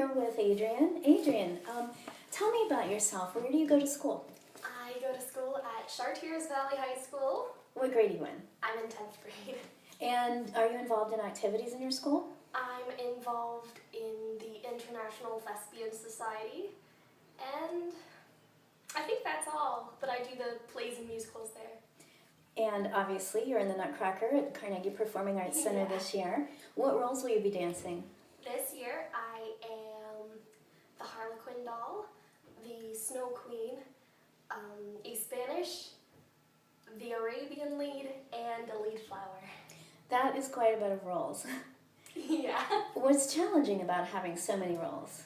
here with Adrienne. Adrienne, tell me about yourself. Where do you go to school? I go to school at Chartiers Valley High School. What grade are you in? I'm in 10th grade. And are you involved in activities in your school? I'm involved in the International Thespian Society, and I think that's all, but I do the plays and musicals there. And obviously you're in the Nutcracker at Carnegie Performing Arts Center this year. What roles will you be dancing? This year I am the Harlequin doll, the Snow Queen, a Spanish, the Arabian lead, and a lead flower. That is quite a bit of roles. Yeah. What's challenging about having so many roles?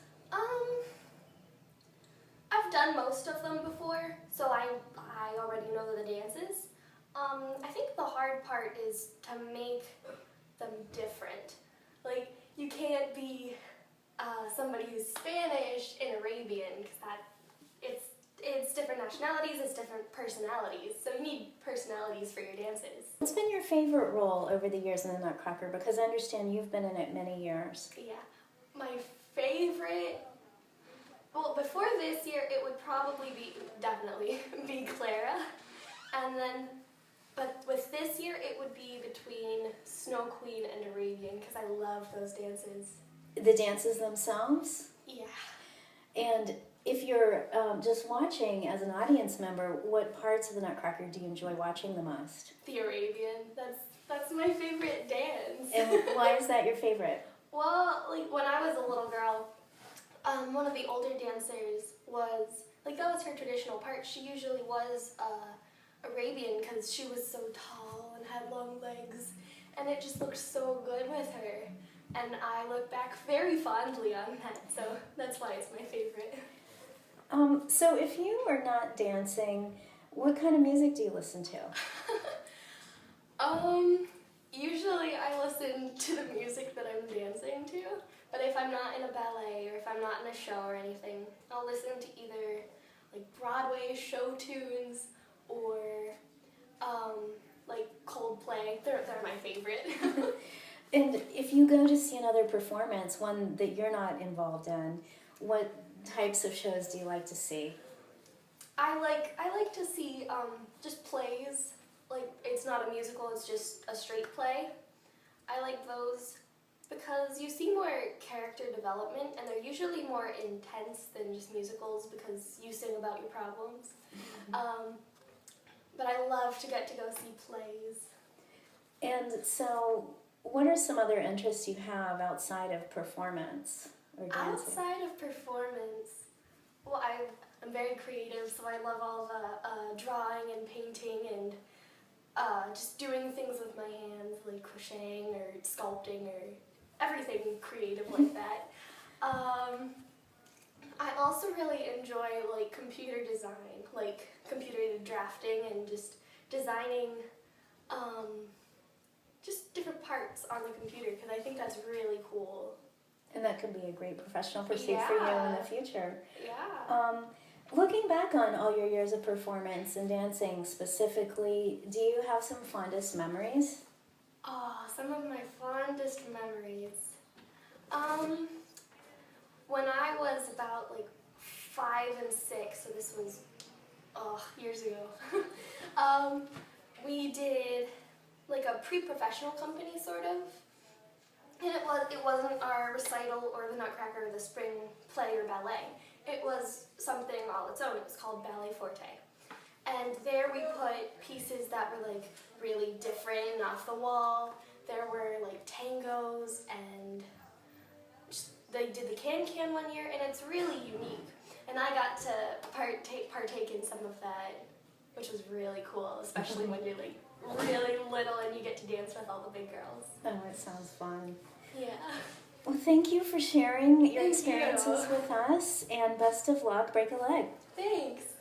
I've done most of them before, so I already know the dances. I think the hard part is to make them different. Like, you can't be somebody who's Spanish and Arabian, because it's different nationalities, it's different personalities, so you need personalities for your dances. What's been your favorite role over the years in the Nutcracker? Because I understand you've been in it many years. Yeah, my favorite, well, before this year it would probably definitely be Clara, and then, but with this year it would be between Snow Queen and Arabian, because I love those dances. The dances themselves? Yeah. And if you're just watching as an audience member, what parts of the Nutcracker do you enjoy watching the most? The Arabian. That's my favorite dance. And why is that your favorite? Well, like when I was a little girl, one of the older dancers was, like that was her traditional part. She usually was Arabian because she was so tall and had long legs, and it just looked so good with her. And I look back very fondly on that, so that's why it's my favorite. So if you are not dancing, what kind of music do you listen to? Usually I listen to the music that I'm dancing to, but if I'm not in a ballet or if I'm not in a show or anything, I'll listen to either like Broadway show tunes or like Coldplay. They're my favorite. And if you go to see another performance, one that you're not involved in, what types of shows do you like to see? I like to see just plays. Like, it's not a musical, it's just a straight play. I like those because you see more character development, and they're usually more intense than just musicals because you sing about your problems. But I love to get to go see plays. And so, what are some other interests you have outside of performance or dancing? Outside of performance, well, I'm very creative, so I love all the drawing and painting and just doing things with my hands, like crocheting or sculpting or everything creative like that. I also really enjoy like computer design, like computer drafting and just designing just different parts on the computer, because I think that's really cool. And that could be a great professional pursuit for you in the future. Yeah. Looking back on all your years of performance and dancing specifically, do you have some fondest memories? Oh, some of my fondest memories. When I was about like 5 and 6, so this was years ago, we did like a pre-professional company sort of. And it wasn't our recital or the Nutcracker or the spring play or ballet. It was something all its own. It was called Ballet Forte. And there we put pieces that were like really different and off the wall. There were like tangos, and they did the can-can one year, and it's really unique. And I got to partake in some of that, which was really cool, especially when you're like really little and you get to dance with all the big girls. Oh, it sounds fun. Yeah. Well, thank you for sharing your Thank experiences you. with us, and best of luck. Break a leg. Thanks.